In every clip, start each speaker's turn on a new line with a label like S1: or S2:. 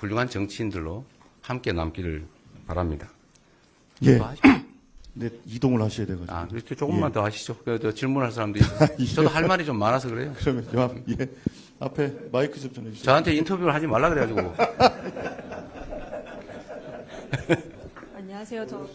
S1: 훌륭한 정치인들로 함께 남기를 바랍니다.
S2: 예.
S1: 더 하시죠.
S2: 네, 이동을 하셔야 되거든요.
S1: 아, 그렇죠. 조금만
S2: 예.
S1: 더 하시죠. 저 질문할 사람도 있어요. 저도 할 말이 좀 많아서 그래요.
S2: 그러면 예. 앞에 마이크 좀 전해주세요.
S1: 저한테 인터뷰를 하지 말라 그래가지고.
S3: 안녕하세요. 저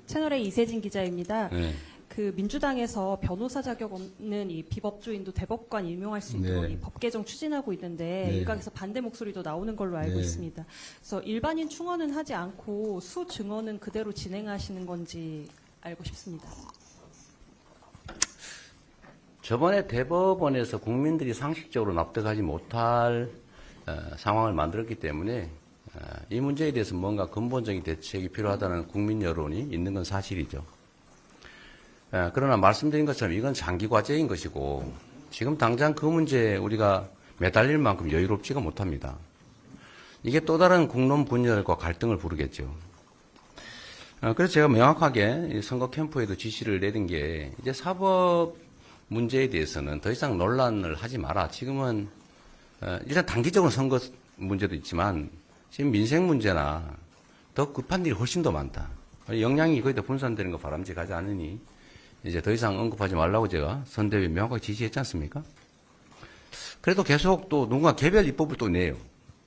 S3: 채널의 이세진 기자입니다.
S1: 네.
S3: 그 민주당에서 변호사 자격 없는 이 비법조인도 대법관 임용할 수 있도록
S1: 네.
S3: 이 법 개정 추진하고 있는데
S1: 네.
S3: 일각에서 반대 목소리도 나오는 걸로 알고
S1: 네.
S3: 있습니다. 그래서 일반인 충원은 하지 않고 수 증언은 그대로 진행하시는 건지 알고 싶습니다.
S1: 저번에 대법원에서 국민들이 상식적으로 납득하지 못할 상황을 만들었기 때문에 이 문제에 대해서 뭔가 근본적인 대책이 필요하다는 국민 여론이 있는 건 사실이죠. 그러나 말씀드린 것처럼 이건 장기 과제인 것이고 지금 당장 그 문제에 우리가 매달릴 만큼 여유롭지가 못합니다. 이게 또 다른 국론 분열과 갈등을 부르겠죠. 그래서 제가 명확하게 선거 캠프에도 지시를 내린 게 이제 사법 문제에 대해서는 더 이상 논란을 하지 마라. 지금은 일단 단기적으로 선거 문제도 있지만 지금 민생 문제나 더 급한 일이 훨씬 더 많다. 역량이 거의 다 분산되는 거 바람직하지 않으니 이제 더 이상 언급하지 말라고 제가 선대위에 명확하게 지시했지 않습니까? 그래도 계속 또 누군가 개별 입법을 또 내요.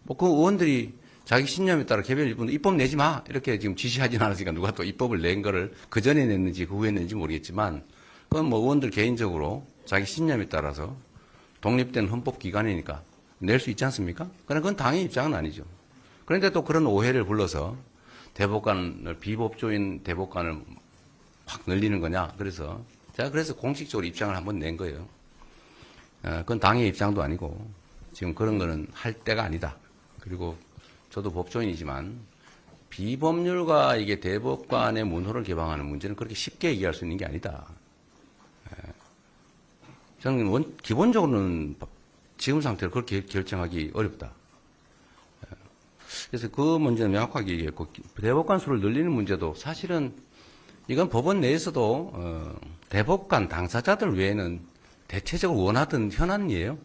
S1: 뭐 그 의원들이 자기 신념에 따라 개별 입법 내지 마. 이렇게 지금 지시하진 않았으니까 누가 또 입법을 낸 거를 그 전에 냈는지 그 후에 냈는지 모르겠지만 그건 뭐 의원들 개인적으로 자기 신념에 따라서 독립된 헌법기관이니까 낼 수 있지 않습니까? 그러나 그건 당의 입장은 아니죠. 그런데 또 그런 오해를 불러서 대법관을 비법조인 대법관을 확 늘리는 거냐. 그래서 제가 공식적으로 입장을 한번 낸 거예요. 그건 당의 입장도 아니고 지금 그런 거는 할 때가 아니다. 그리고 저도 법조인이지만 비법률과 이게 대법관의 문호를 개방하는 문제는 그렇게 쉽게 얘기할 수 있는 게 아니다. 저는 기본적으로는 지금 상태로 그렇게 결정하기 어렵다. 그래서 그 문제는 명확하게 얘기했고 대법관 수를 늘리는 문제도 사실은 이건 법원 내에서도 대법관 당사자들 외에는 대체적으로 원하던 현안이에요.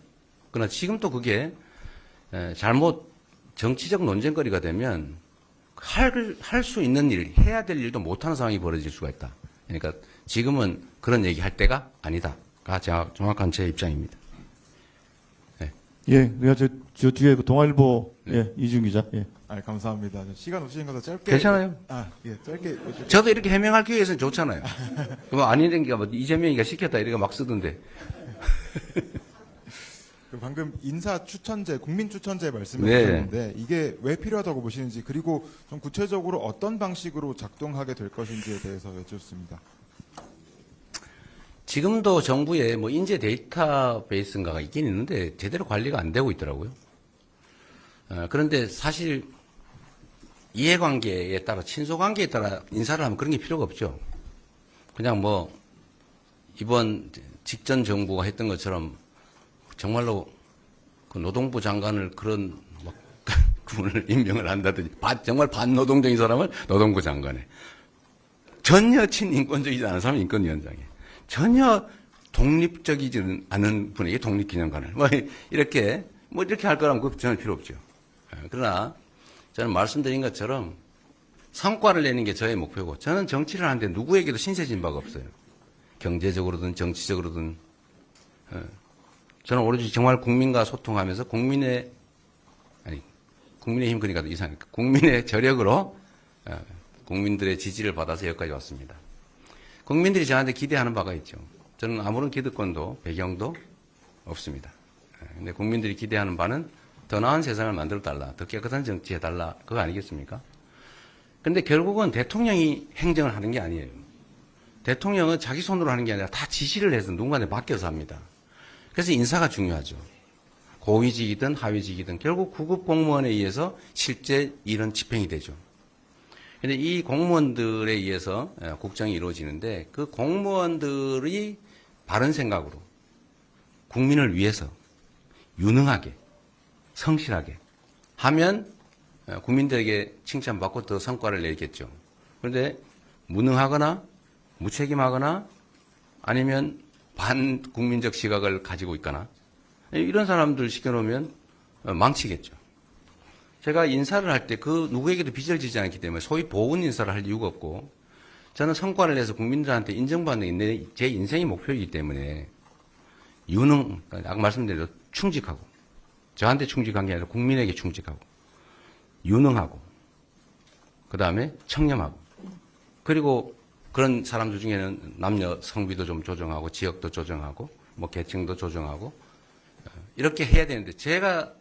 S1: 그러나 지금 또 그게 잘못 정치적 논쟁거리가 되면 할 수 있는 일, 해야 될 일도 못하는 상황이 벌어질 수가 있다. 그러니까 지금은 그런 얘기 할 때가 아니다가 정확한 제 입장입니다. 네.
S2: 예, 저 뒤에 그 동아일보 예, 이준 기자. 예.
S4: 아, 감사합니다. 시간 없으신 거다 짧게.
S1: 괜찮아요.
S4: 예, 짧게.
S1: 저도 이렇게 해명할 기회에서는 좋잖아요. 뭐 아니는 게 뭐 이재명이가 시켰다 이렇게 막 쓰던데.
S4: 방금 인사 추천제, 국민 추천제 말씀해
S1: 네.
S4: 주셨는데 이게 왜 필요하다고 보시는지 그리고 좀 구체적으로 어떤 방식으로 작동하게 될 것인지에 대해서 여쭙습니다.
S1: 지금도 정부에 뭐 인재 데이터베이스인가가 있긴 있는데 제대로 관리가 안 되고 있더라고요. 그런데 사실 이해관계에 따라 친소관계에 따라 인사를 하면 그런 게 필요가 없죠. 그냥 뭐 이번 직전 정부가 했던 것처럼 정말로 그 노동부 장관을 그런 막 그분을 임명을 한다든지 정말 반노동적인 사람을 노동부 장관에 전혀 친인권적이지 않은 사람은 인권위원장에 전혀 독립적이지 않은 분에게 독립기념관을 뭐 이렇게 할 거라면 그 저는 필요 없죠. 그러나 저는 말씀드린 것처럼 성과를 내는 게 저의 목표고 저는 정치를 하는데 누구에게도 신세진 바가 없어요. 경제적으로든 정치적으로든 저는 오로지 정말 국민과 소통하면서 국민의힘 그러니까 이상하니까 국민의 저력으로 국민들의 지지를 받아서 여기까지 왔습니다. 국민들이 저한테 기대하는 바가 있죠. 저는 아무런 기득권도 배경도 없습니다. 근데 국민들이 기대하는 바는 더 나은 세상을 만들어달라, 더 깨끗한 정치 해달라, 그거 아니겠습니까? 근데 결국은 대통령이 행정을 하는 게 아니에요. 대통령은 자기 손으로 하는 게 아니라 다 지시를 해서 누군가한테 맡겨서 합니다. 그래서 인사가 중요하죠. 고위직이든 하위직이든 결국 구급 공무원에 의해서 실제 일은 집행이 되죠. 근데 이 공무원들에 의해서 국정이 이루어지는데 그 공무원들이 바른 생각으로 국민을 위해서 유능하게 성실하게 하면 국민들에게 칭찬받고 더 성과를 내겠죠. 그런데 무능하거나 무책임하거나 아니면 반국민적 시각을 가지고 있거나 이런 사람들 시켜놓으면 망치겠죠. 제가 인사를 할 때 그 누구에게도 빚을 지지 않기 때문에 소위 보훈 인사를 할 이유가 없고 저는 성과를 내서 국민들한테 인정받는 게 제 인생의 목표이기 때문에 아까 말씀드린 대로 충직하고 저한테 충직한 게 아니라 국민에게 충직하고 유능하고 그다음에 청렴하고 그리고 그런 사람들 중에는 남녀 성비도 좀 조정하고 지역도 조정하고 뭐 계층도 조정하고 이렇게 해야 되는데 제가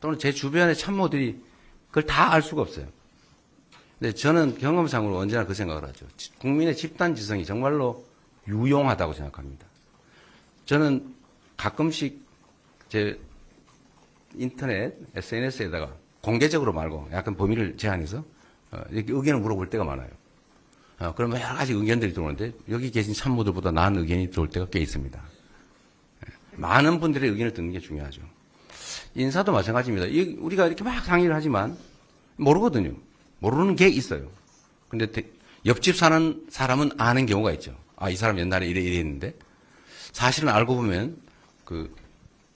S1: 또는 제 주변의 참모들이 그걸 다 알 수가 없어요. 근데 저는 경험상으로 언제나 그 생각을 하죠. 국민의 집단 지성이 정말로 유용하다고 생각합니다. 저는 가끔씩 제 인터넷, SNS에다가 공개적으로 말고 약간 범위를 제한해서 이렇게 의견을 물어볼 때가 많아요. 그러면 여러 가지 의견들이 들어오는데 여기 계신 참모들보다 나은 의견이 들어올 때가 꽤 있습니다. 많은 분들의 의견을 듣는 게 중요하죠. 인사도 마찬가지입니다. 우리가 이렇게 막 상의를 하지만 모르거든요. 모르는 게 있어요. 근데 옆집 사는 사람은 아는 경우가 있죠. 아, 이 사람 옛날에 이래 했는데 사실은 알고 보면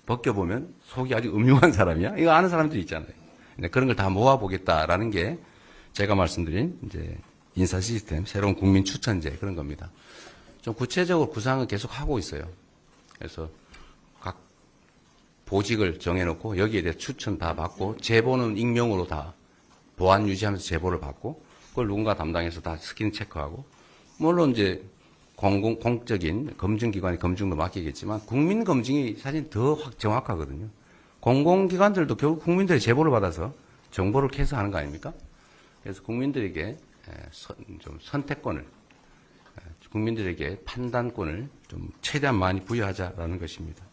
S1: 벗겨보면 속이 아주 음흉한 사람이야? 이거 아는 사람들이 있잖아요. 근데 그런 걸 다 모아보겠다라는 게 제가 말씀드린 이제 인사 시스템, 새로운 국민 추천제 그런 겁니다. 좀 구체적으로 구상을 계속 하고 있어요. 그래서 각 보직을 정해놓고 여기에 대해 추천 다 받고 제보는 익명으로 다 보안 유지하면서 제보를 받고 그걸 누군가 담당해서 다 스크린 체크하고 물론 이제 공적인 검증기관의 검증도 맡기겠지만 국민 검증이 사실 더 정확하거든요. 공공기관들도 결국 국민들의 제보를 받아서 정보를 캐서하는 거 아닙니까? 그래서 국민들에게 좀 선택권을, 국민들에게 판단권을 좀 최대한 많이 부여하자라는 것입니다.